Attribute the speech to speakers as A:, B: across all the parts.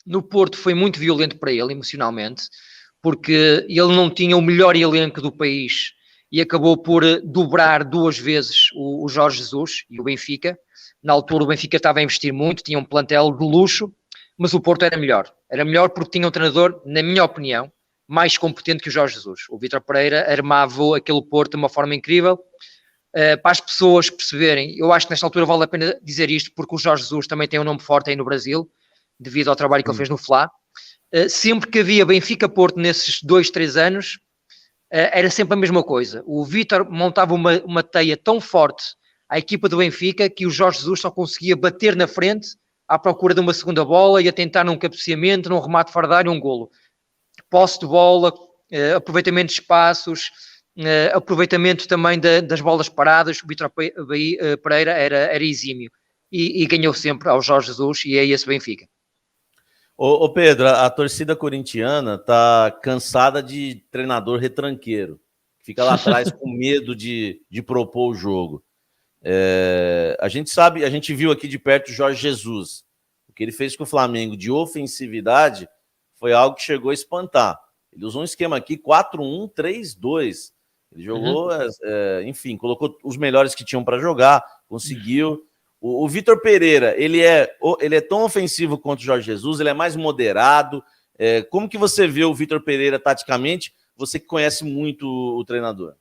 A: No Porto foi muito violento para ele, emocionalmente, porque ele não tinha o melhor elenco do país e acabou por dobrar 2 vezes o Jorge Jesus e o Benfica. Na altura o Benfica estava a investir muito, tinha um plantel de luxo, mas o Porto era melhor. Era melhor porque tinha um treinador, na minha opinião, mais competente que o Jorge Jesus. O Vítor Pereira armava aquele Porto de uma forma incrível. Para as pessoas perceberem, eu acho que nesta altura vale a pena dizer isto, porque o Jorge Jesus também tem um nome forte aí no Brasil, devido ao trabalho que ele fez no Fla. Sempre que havia Benfica-Porto nesses 2, 3 anos, era sempre a mesma coisa. O Vítor montava uma teia tão forte à equipa do Benfica que o Jorge Jesus só conseguia bater na frente à procura de uma segunda bola e a tentar num cabeceamento, num remate fora da área, um golo. Posse de bola, aproveitamento de espaços, aproveitamento também das bolas paradas. O Vítor Pereira era exímio e ganhou sempre ao Jorge Jesus e é esse Benfica.
B: Ô Pedro, a torcida corintiana tá cansada de treinador retranqueiro, fica lá atrás com medo de propor o jogo. A gente sabe, a gente viu aqui de perto o Jorge Jesus. O que ele fez com o Flamengo de ofensividade foi algo que chegou a espantar. Ele usou um esquema aqui 4-1-3-2. Ele jogou, enfim, colocou os melhores que tinham para jogar, conseguiu. O Vítor Pereira, ele é tão ofensivo quanto o Jorge Jesus, ele é mais moderado. Como que você vê o Vítor Pereira taticamente? Você que conhece muito o treinador.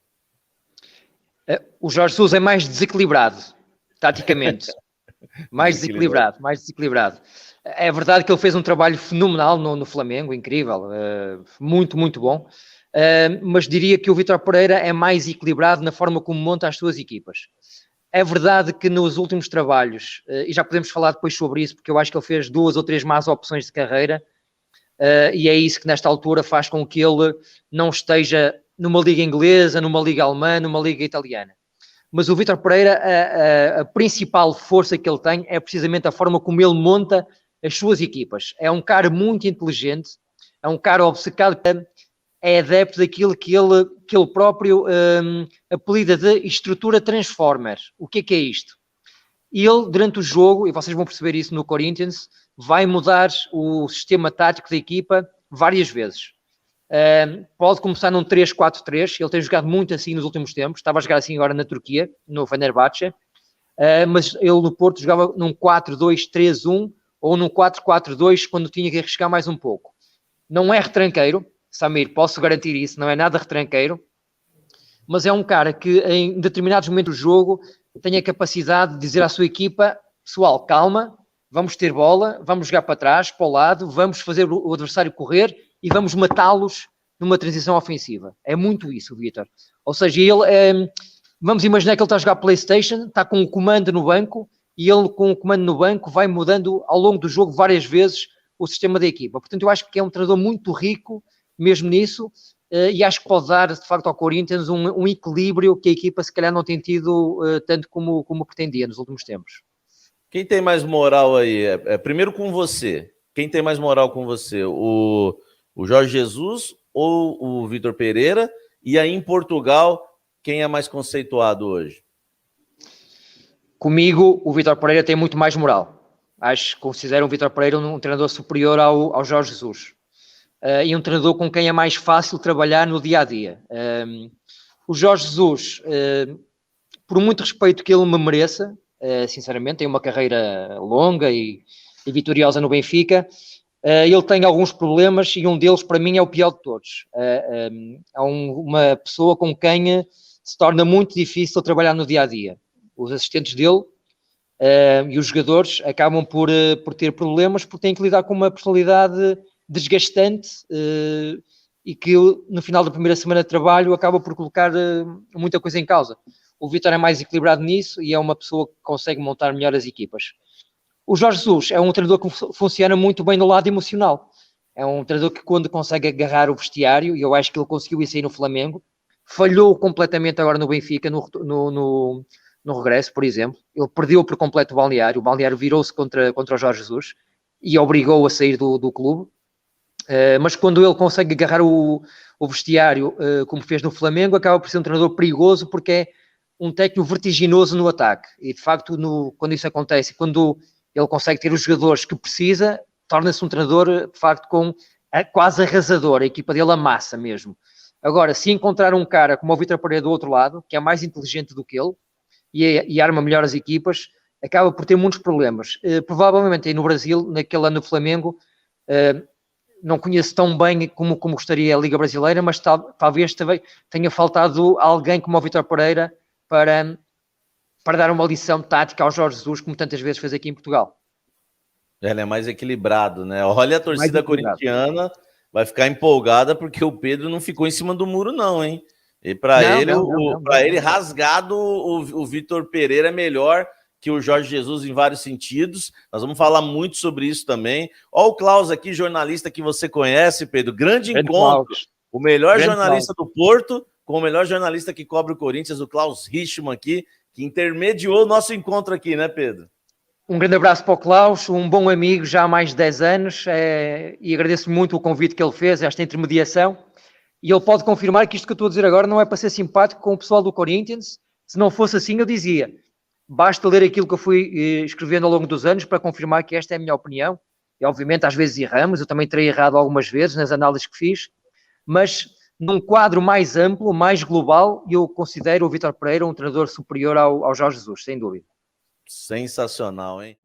A: O Jorge Jesus é mais desequilibrado, taticamente. mais desequilibrado. É verdade que ele fez um trabalho fenomenal no Flamengo, incrível, muito, muito bom. Mas diria que o Vítor Pereira é mais equilibrado na forma como monta as suas equipas. É verdade que nos últimos trabalhos, e já podemos falar depois sobre isso, porque eu acho que ele fez 2 ou 3 más opções de carreira, e é isso que nesta altura faz com que ele não esteja numa liga inglesa, numa liga alemã, numa liga italiana. Mas o Vítor Pereira, a principal força que ele tem é precisamente a forma como ele monta as suas equipas. É um cara muito inteligente, é um cara obcecado, é adepto daquilo que ele próprio apelida de estrutura transformer. O que é isto? Ele, durante o jogo, e vocês vão perceber isso no Corinthians, vai mudar o sistema tático da equipa várias vezes. Pode começar num 3-4-3, ele tem jogado muito assim nos últimos tempos, estava a jogar assim agora na Turquia, no Fenerbahçe, mas ele no Porto jogava num 4-2-3-1 ou num 4-4-2 quando tinha que arriscar mais um pouco. Não é retranqueiro, Samir, posso garantir isso, não é nada retranqueiro, mas é um cara que em determinados momentos do jogo tem a capacidade de dizer à sua equipa: pessoal, calma, vamos ter bola, vamos jogar para trás, para o lado, vamos fazer o adversário correr e vamos matá-los numa transição ofensiva. É muito isso, o Vítor. Ou seja, ele, vamos imaginar que ele está a jogar PlayStation, está com o comando no banco e ele com o comando no banco vai mudando ao longo do jogo várias vezes o sistema da equipa. Portanto, eu acho que é um treinador muito rico mesmo nisso, e acho que pode dar, de facto, ao Corinthians um equilíbrio que a equipa, se calhar, não tem tido tanto como pretendia nos últimos tempos.
B: Quem tem mais moral aí? Primeiro com você. Quem tem mais moral com você? O Jorge Jesus ou o Vítor Pereira? E aí, em Portugal, quem é mais conceituado hoje?
A: Comigo, o Vítor Pereira tem muito mais moral. Acho que considero o Vítor Pereira um treinador superior ao Jorge Jesus. E um treinador com quem é mais fácil trabalhar no dia-a-dia. O Jorge Jesus, por muito respeito que ele me mereça, sinceramente, tem uma carreira longa e vitoriosa no Benfica, ele tem alguns problemas e um deles, para mim, é o pior de todos. É uma pessoa com quem se torna muito difícil trabalhar no dia-a-dia. Os assistentes dele e os jogadores acabam por ter problemas porque têm que lidar com uma personalidade desgastante e que no final da primeira semana de trabalho acaba por colocar muita coisa em causa. O Vítor é mais equilibrado nisso e é uma pessoa que consegue montar melhor as equipas. O Jorge Jesus é um treinador que funciona muito bem no lado emocional. É um treinador que, quando consegue agarrar o vestiário, e eu acho que ele conseguiu isso aí no Flamengo, falhou completamente agora no Benfica, no regresso, por exemplo. Ele perdeu por completo o Balneário virou-se contra o Jorge Jesus e obrigou a sair do clube. Mas quando ele consegue agarrar o vestiário, como fez no Flamengo, acaba por ser um treinador perigoso, porque é um técnico vertiginoso no ataque. E, de facto, quando isso acontece, quando ele consegue ter os jogadores que precisa, torna-se um treinador, de facto, quase arrasador, a equipa dele amassa mesmo. Agora, se encontrar um cara como o Vítor Pereira do outro lado, que é mais inteligente do que ele, e arma melhor as equipas, acaba por ter muitos problemas. Provavelmente aí no Brasil, naquele ano do Flamengo, não conheço tão bem como gostaria a Liga Brasileira, mas talvez também tenha faltado alguém como o Vítor Pereira para dar uma lição tática ao Jorge Jesus, como tantas vezes fez aqui em Portugal.
B: Ele é mais equilibrado, né? Olha, a torcida corintiana vai ficar empolgada porque o Pedro não ficou em cima do muro, não, hein? E para ele, rasgado, o Vítor Pereira é melhor que o Jorge Jesus em vários sentidos. Nós vamos falar muito sobre isso também. Olha o Klaus aqui, jornalista que você conhece, Pedro. Grande encontro. Klaus. O melhor jornalista do Porto com o melhor jornalista que cobre o Corinthians, o Klaus Richmann aqui, que intermediou o nosso encontro aqui, né, Pedro?
A: Um grande abraço para o Klaus, um bom amigo já há mais de 10 anos, e agradeço muito o convite que ele fez, esta intermediação. E ele pode confirmar que isto que eu estou a dizer agora não é para ser simpático com o pessoal do Corinthians. Se não fosse assim, eu dizia. Basta ler aquilo que eu fui escrevendo ao longo dos anos para confirmar que esta é a minha opinião. E, obviamente, às vezes erramos. Eu também terei errado algumas vezes nas análises que fiz. Mas, num quadro mais amplo, mais global, eu considero o Vítor Pereira um treinador superior ao Jorge Jesus, sem dúvida.
B: Sensacional, hein?